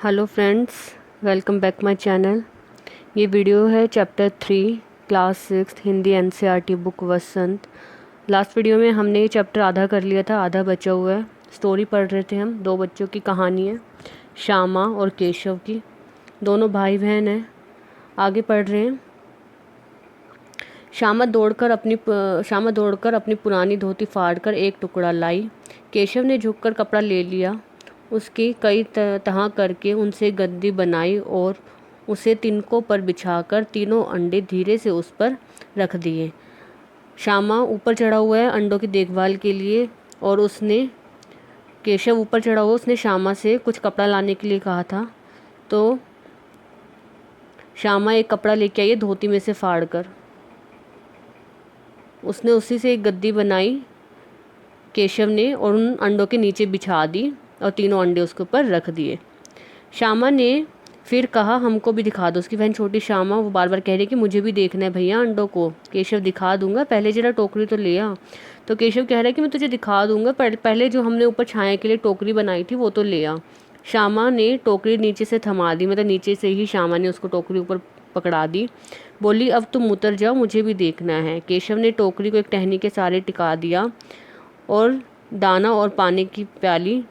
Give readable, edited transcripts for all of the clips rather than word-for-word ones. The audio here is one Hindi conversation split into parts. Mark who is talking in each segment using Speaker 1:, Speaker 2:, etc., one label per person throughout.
Speaker 1: Hello friends, welcome back my channel. ये वीडियो है chapter 3 class 6 Hindi NCERT book Vasant. Last video में हमने ये चैप्टर आधा कर लिया था, आधा बचा हुआ है। स्टोरी पढ़ रहे थे हम। दो बच्चों की कहानी है, श्यामा और केशव की। दोनों भाई बहन हैं। आगे पढ़ रहे हैं। श्यामा दौड़कर अपनी पुरानी धोती फाड़कर एक टुकड़ा लाई। केशव ने झुककर कपड़ा ले लिया, उसकी कई तह करके उनसे गद्दी बनाई और उसे तिनकों पर बिछाकर तीनों अंडे धीरे से उस पर रख दिए। श्यामा ऊपर चढ़ा हुआ है अंडों की देखभाल के लिए, और केशव ऊपर चढ़ा हुआ, उसने श्यामा से कुछ कपड़ा लाने के लिए कहा था। तो श्यामा एक कपड़ा लेके आई है धोती में से फाड़ कर। उसने उसी से एक गद्दी बनाई केशव ने, और उन अंडों के नीचे बिछा दी और तीनों अंडे उसके ऊपर रख दिए। श्यामा ने फिर कहा, हमको भी दिखा दो। उसकी बहन छोटी श्यामा, वो बार बार कह रही कि मुझे भी देखना है भैया अंडों को। केशव दिखा दूंगा, पहले जरा टोकरी तो ले आ। तो केशव कह रहा है कि मैं तुझे दिखा दूंगा, पहले जो हमने ऊपर छाया के लिए टोकरी बनाई थी वो तो ले आ। श्यामा ने टोकरी नीचे से थमा दी, मतलब नीचे से ही श्यामा ने उसको टोकरी ऊपर पकड़ा दी। बोली, अब तुम उतर जाओ, मुझे भी देखना है। केशव ने टोकरी को एक टहनी के सहारे टिका दिया और दाना और पानी की प्याली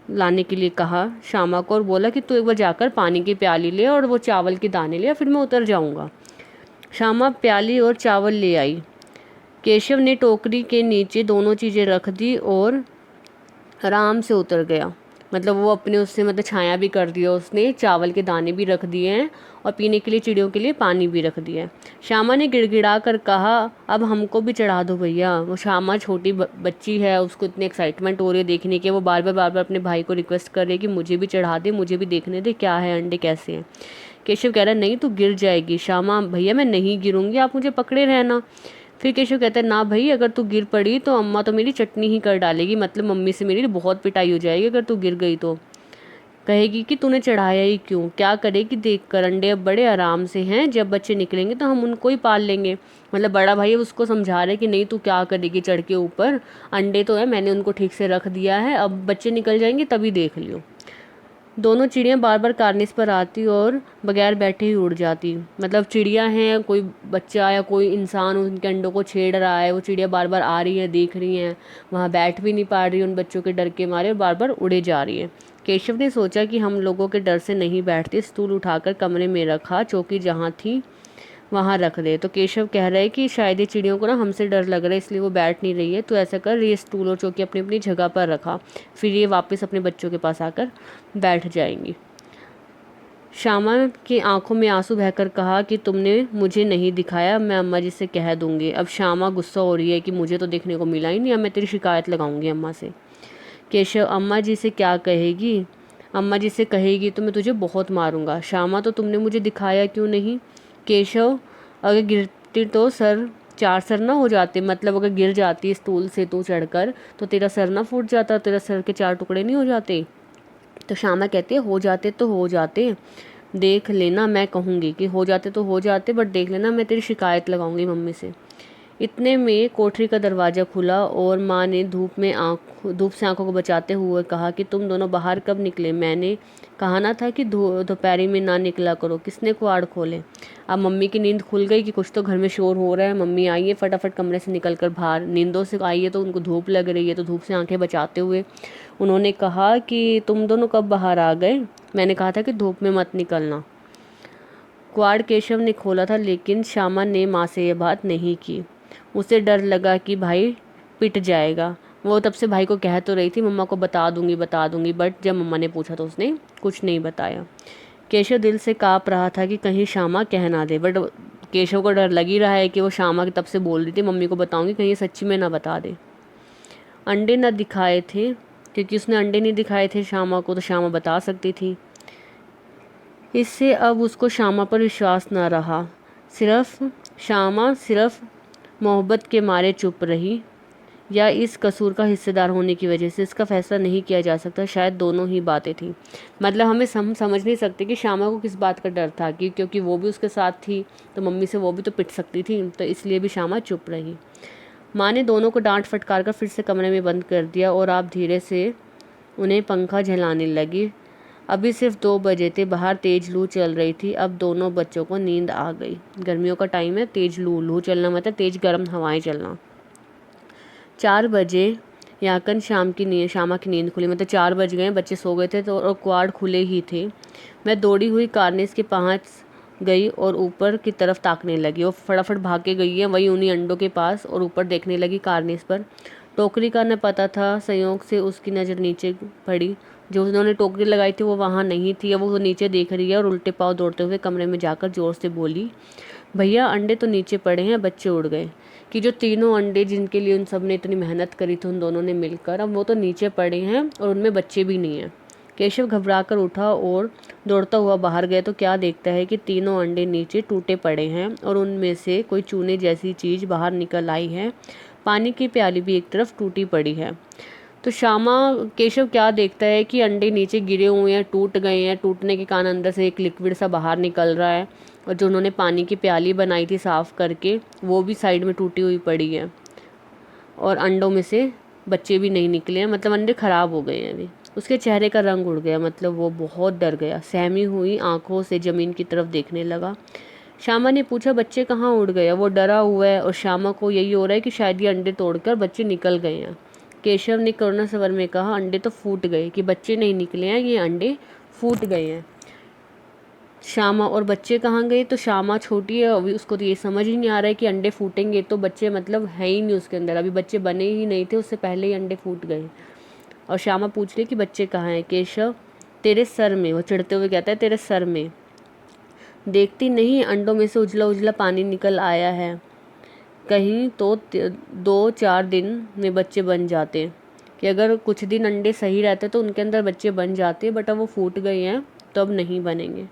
Speaker 1: लाने के लिए कहा श्यामा को, और बोला कि तू एक बार जाकर पानी की प्याली ले और वो चावल के दाने ले, फिर मैं उतर जाऊंगा। श्यामा प्याली और चावल ले आई। केशव ने टोकरी के नीचे दोनों चीज़ें रख दी और आराम से उतर गया। मतलब वो अपने उससे छाया भी कर दिया उसने, चावल के दाने भी रख दिए हैं और पीने के लिए चिड़ियों के लिए पानी भी रख दिया है। श्यामा ने गिड़गिड़ा कर कहा, अब हमको भी चढ़ा दो भैया। वो श्यामा छोटी बच्ची है, उसको इतनी एक्साइटमेंट हो रही है देखने की। वो बार बार अपने भाई को रिक्वेस्ट कर रही है कि मुझे भी चढ़ा दे, मुझे भी देखने दे क्या है, अंडे कैसे हैं। केशव कह रहा है, नहीं तू गिर जाएगी। श्यामा, भैया मैं नहीं गिरूंगी, आप मुझे पकड़े रहना। फिर केशव कहता है, ना भाई, अगर तू गिर पड़ी तो अम्मा तो मेरी चटनी ही कर डालेगी, मतलब मम्मी से मेरी बहुत पिटाई हो जाएगी अगर तू गिर गई तो। कहेगी कि तूने चढ़ाया ही क्यों, क्या करेगी देख कर, अंडे अब बड़े आराम से हैं, जब बच्चे निकलेंगे तो हम उनको ही पाल लेंगे। मतलब बड़ा भाई उसको समझा रहे कि नहीं तू क्या करेगी चढ़ के ऊपर, अंडे तो है, मैंने उनको ठीक से रख दिया है, अब बच्चे निकल जाएंगे तभी देख लियो। दोनों चिड़ियाँ बार बार कार्निस पर आती और बगैर बैठे ही उड़ जाती। मतलब चिड़िया हैं, कोई बच्चा या कोई इंसान उनके अंडों को छेड़ रहा है, वो चिड़िया बार बार आ रही है, देख रही हैं, वहाँ बैठ भी नहीं पा रही उन बच्चों के डर के मारे, और बार बार उड़े जा रही है। केशव ने सोचा कि हम लोगों के डर से नहीं बैठते, स्टूल उठाकर कमरे में रखा, चौकी जहाँ थी वहाँ रख दे। तो केशव कह रहा है कि शायद ये चिड़ियों को ना हमसे डर लग रहा है, इसलिए वो बैठ नहीं रही है। तो ऐसा कर, ये स्टूल और चौकी अपनी अपनी जगह पर रखा, फिर ये वापस अपने बच्चों के पास आकर बैठ जाएंगी। श्यामा की आंखों में आंसू बहकर कहा कि तुमने मुझे नहीं दिखाया, मैं अम्मा जी से कह दूंगी। अब श्यामा गुस्सा हो रही है कि मुझे तो देखने को मिला ही नहीं, अब मैं तेरी शिकायत लगाऊंगी अम्मा से। केशव, अम्मा जी से क्या कहेगी? अम्मा जी से कहेगी तो मैं तुझे बहुत मारूंगा। श्यामा, तो तुमने मुझे दिखाया क्यों नहीं? केशव, अगर गिरती तो चार सर ना हो जाते, मतलब अगर गिर जाती स्टूल से तू चढ़कर तो तेरा सर ना फूट जाता, तेरा सर के चार टुकड़े नहीं हो जाते? तो श्यामा कहती है, हो जाते तो हो जाते, देख लेना, मैं कहूँगी कि हो जाते तो हो जाते, बट देख लेना, मैं तेरी शिकायत लगाऊंगी मम्मी से। इतने में कोठरी का दरवाज़ा खुला और माँ ने धूप से आंखों को बचाते हुए कहा कि तुम दोनों बाहर कब निकले? मैंने कहा ना था कि दोपहरी में ना निकला करो, किसने कुआड़ खोले? अब मम्मी की नींद खुल गई कि कुछ तो घर में शोर हो रहा है। मम्मी आई है फटाफट कमरे से निकल कर बाहर, नींदों से आई है तो उनको धूप लग रही है, तो धूप से आंखें बचाते हुए उन्होंने कहा कि तुम दोनों कब बाहर आ गए? मैंने कहा था कि धूप में मत निकलना। कुआड़ केशव ने खोला था, लेकिन श्यामा ने माँ से यह बात नहीं की। उसे डर लगा कि भाई पिट जाएगा। वो तब से भाई को कह तो रही थी मम्मा को बता दूंगी, बट जब मम्मा ने पूछा तो उसने कुछ नहीं बताया। केशव दिल से काँप रहा था कि कहीं श्यामा कह ना दे, बट केशव को डर लग ही रहा है कि वो श्यामा की तब से बोल रही थी मम्मी को बताऊंगी, कहीं ये सच्ची में ना बता दे। अंडे न दिखाए थे, क्योंकि उसने अंडे नहीं दिखाए थे श्यामा को, तो श्यामा बता सकती थी। इससे अब उसको श्यामा पर विश्वास न रहा। श्यामा सिर्फ मोहब्बत के मारे चुप रही, या इस कसूर का हिस्सेदार होने की वजह से, इसका फैसला नहीं किया जा सकता। शायद दोनों ही बातें थी। मतलब हमें समझ नहीं सकते कि श्यामा को किस बात का डर था, कि क्योंकि वो भी उसके साथ थी तो मम्मी से वो भी तो पिट सकती थी, तो इसलिए भी श्यामा चुप रही। माँ ने दोनों को डांट फटकार कर फिर से कमरे में बंद कर दिया और आप धीरे से उन्हें पंखा झलाने लगी। अभी सिर्फ 2 बजे थे, बाहर तेज लू चल रही थी। अब दोनों बच्चों को नींद आ गई। गर्मियों का टाइम है, तेज लू चलना मतलब तेज गर्म हवाएं चलना। 4 बजे याकन शामा की नींद खुली, मतलब 4 बज गए, बच्चे सो गए थे तो और क्वाड खुले ही थे। मैं दौड़ी हुई कार्निस के पास गई और ऊपर की तरफ ताकने लगी। वो फटाफट भाग के गई है वही उन्हीं अंडों के पास और ऊपर देखने लगी कार्निस पर। टोकरी का न पता था, संयोग से उसकी नज़र नीचे पड़ी। जो उन्होंने टोकरी लगाई थी वो वहाँ नहीं थी। अब वो नीचे देख रही है और उल्टे पाँव दौड़ते हुए कमरे में जाकर ज़ोर से बोली, भैया अंडे तो नीचे पड़े हैं। बच्चे उड़ गए कि जो तीनों अंडे जिनके लिए उन सब ने इतनी मेहनत करी थी उन दोनों ने मिलकर, अब वो तो नीचे पड़े हैं और उनमें बच्चे भी नहीं हैं। केशव घबराकर उठा और दौड़ता हुआ बाहर गया तो क्या देखता है कि तीनों अंडे नीचे टूटे पड़े हैं और उनमें से कोई चूने जैसी चीज़ बाहर निकल आई है। पानी की प्याली भी एक तरफ टूटी पड़ी है। तो केशव क्या देखता है कि अंडे नीचे गिरे हुए हैं, टूट गए हैं। टूटने के कारण अंदर से एक लिक्विड सा बाहर निकल रहा है और जो उन्होंने पानी की प्याली बनाई थी साफ़ करके वो भी साइड में टूटी हुई पड़ी है और अंडों में से बच्चे भी नहीं निकले हैं, मतलब अंडे ख़राब हो गए हैं अभी। उसके चेहरे का रंग उड़ गया, मतलब वो बहुत डर गया। सहमी हुई आंखों से ज़मीन की तरफ देखने लगा। श्यामा ने पूछा, बच्चे कहाँ उड़ गए? वो डरा हुआ है और श्यामा को यही हो रहा है कि शायद ये अंडे तोड़कर बच्चे निकल गए हैं। केशव ने करुणा स्वर में कहा, अंडे तो फूट गए, कि बच्चे नहीं निकले हैं, ये अंडे फूट गए हैं। श्यामा, और बच्चे कहाँ गए? तो श्यामा छोटी है अभी, उसको तो ये समझ ही नहीं आ रहा है कि अंडे फूटेंगे तो बच्चे मतलब है ही नहीं उसके अंदर, अभी बच्चे बने ही नहीं थे, उससे पहले ही अंडे फूट गए। और श्यामा पूछ रही कि बच्चे कहाँ हैं? केशव, तेरे सर में, वो चिढ़ते हुए कहता है, तेरे सर में देखती नहीं अंडों में से उजला उजला पानी निकल आया है। कहीं तो 2-4 दिन में बच्चे बन जाते, कि अगर कुछ दिन अंडे सही रहते तो उनके अंदर बच्चे बन जाते, बट अब वो फूट गए हैं तो अब नहीं बनेंगे।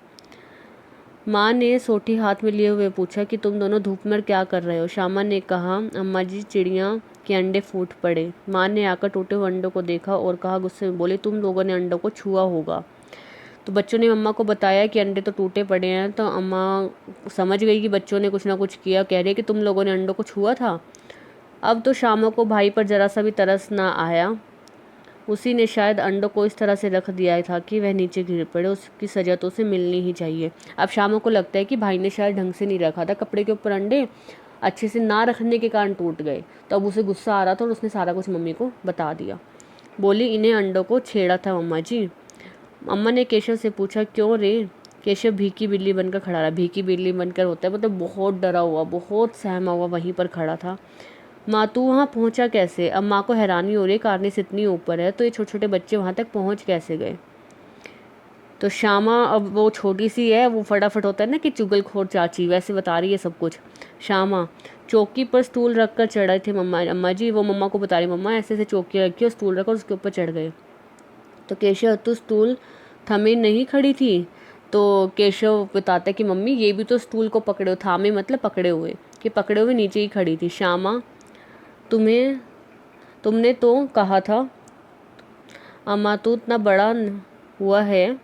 Speaker 1: माँ ने सोटी हाथ में लिए हुए पूछा कि तुम दोनों धूप में क्या कर रहे हो? श्यामा ने कहा, अम्मा जी, चिड़िया के अंडे फूट पड़े। माँ ने आकर टूटे हुए अंडों को देखा और कहा गुस्से में, बोले, तुम लोगों ने अंडों को छुआ होगा। तो बच्चों ने अम्मा को बताया कि अंडे तो टूटे पड़े हैं। तो अम्मा समझ गई कि बच्चों ने कुछ ना कुछ किया, कह रही है कि तुम लोगों ने अंडों को छुआ था। अब तो श्यामा को भाई पर जरा सा भी तरस ना आया। उसी ने शायद अंडों को इस तरह से रख दिया था कि वह नीचे गिर पड़े, उसकी सजा तो उसे मिलनी ही चाहिए। अब श्यामा को लगता है कि भाई ने शायद ढंग से नहीं रखा था कपड़े के ऊपर, अंडे अच्छे से ना रखने के कारण टूट गए। तो अब उसे गुस्सा आ रहा था और उसने सारा कुछ मम्मी को बता दिया। बोली, इन्हें अंडों को छेड़ा था मम्मा जी। अम्मा ने केशव से पूछा, क्यों रे? केशव भीगी बिल्ली बनकर खड़ा रहा। भीगी बिल्ली बनकर होता है मतलब बहुत डरा हुआ, बहुत सहमा हुआ वहीं पर खड़ा था। माँ, तू वहाँ पहुँचा कैसे? अब माँ को हैरानी हो रही है, कार्निस इतनी ऊपर है तो ये छोटे छोटे बच्चे वहाँ तक पहुँच कैसे गए? तो श्यामा, अब वो छोटी सी है, वो फटाफट होता है ना कि चुगलखोर चाची, वैसे बता रही है सब कुछ। श्यामा, चौकी पर स्टूल रख कर चढ़े थे मम्मा, अम्मा जी। वो मम्मा को बता रही, मम्मा ऐसे ऐसे चौकी रखी और स्टूल रखा और उसके ऊपर चढ़ गए। तो केशव, तू स्टूल थमे नहीं खड़ी थी? तो केशव बताता है कि मम्मी ये भी तो स्टूल को पकड़े, थामे मतलब पकड़े हुए, कि पकड़े हुए नीचे ही खड़ी थी। श्यामा, तुमने तो कहा था। अम्मा, तू इतना बड़ा हुआ है,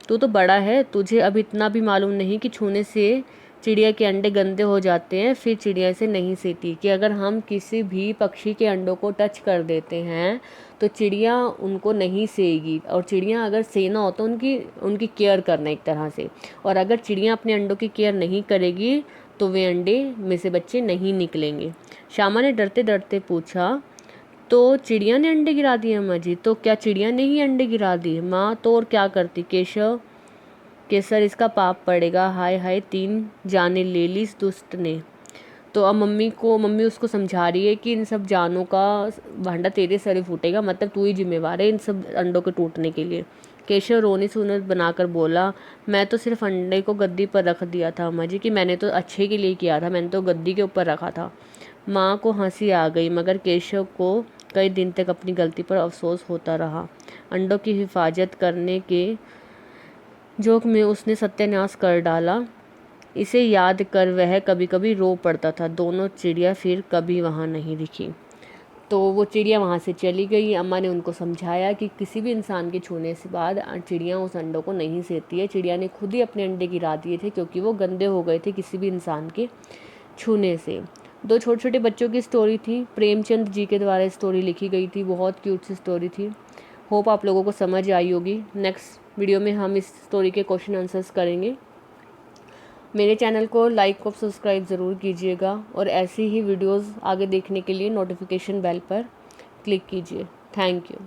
Speaker 1: तू तो बड़ा है, तुझे अब इतना भी मालूम नहीं कि छूने से चिड़िया के अंडे गंदे हो जाते हैं, फिर चिड़िया इसे नहीं सेती, कि अगर हम किसी भी पक्षी के अंडों को टच कर देते हैं तो चिड़िया उनको नहीं सेगी। और चिड़िया अगर सेना हो तो उनकी केयर करना एक तरह से, और अगर चिड़िया अपने अंडों की केयर नहीं करेगी तो वे अंडे में से बच्चे नहीं निकलेंगे। श्यामा ने डरते डरते पूछा, तो चिड़िया ने अंडे गिरा दिए अम्मा जी? तो क्या चिड़िया ने ही अंडे गिरा दिए? माँ, तो और क्या करती? केशव, केसर इसका पाप पड़ेगा, हाय हाय 3 जाने ले ली इस दुष्ट ने। तो अब मम्मी उसको समझा रही है कि इन सब जानों का भांडा तेरे सर ही फूटेगा, मतलब तू ही जिम्मेवार है इन सब अंडों के टूटने के लिए। केशव रोनी सुनत बनाकर बोला, मैं तो सिर्फ अंडे को गद्दी पर रख दिया था अम्मा जी, कि मैंने तो अच्छे के लिए किया था, मैंने तो गद्दी के ऊपर रखा था। माँ को हंसी आ गई, मगर केशव को कई दिन तक अपनी गलती पर अफसोस होता रहा। अंडों की हिफाजत करने के जोक में उसने सत्यानाश कर डाला। इसे याद कर वह कभी कभी रो पड़ता था। दोनों चिड़िया फिर कभी वहाँ नहीं दिखी। तो वो चिड़िया वहाँ से चली गई। अम्मा ने उनको समझाया कि किसी भी इंसान के छूने से बाद चिड़िया उस अंडों को नहीं सेती है। चिड़िया ने खुद ही अपने अंडे गिरा दिए थे क्योंकि वो गंदे हो गए थे किसी भी इंसान के छूने से। 2 छोटे छोटे बच्चों की स्टोरी थी, प्रेमचंद जी के द्वारा स्टोरी लिखी गई थी, बहुत क्यूट सी स्टोरी थी। होप आप लोगों को समझ आई होगी। नेक्स्ट वीडियो में हम इस स्टोरी के क्वेश्चन आंसर्स करेंगे। मेरे चैनल को लाइक और सब्सक्राइब ज़रूर कीजिएगा और ऐसी ही वीडियोस आगे देखने के लिए नोटिफिकेशन बेल पर क्लिक कीजिए। Thank you.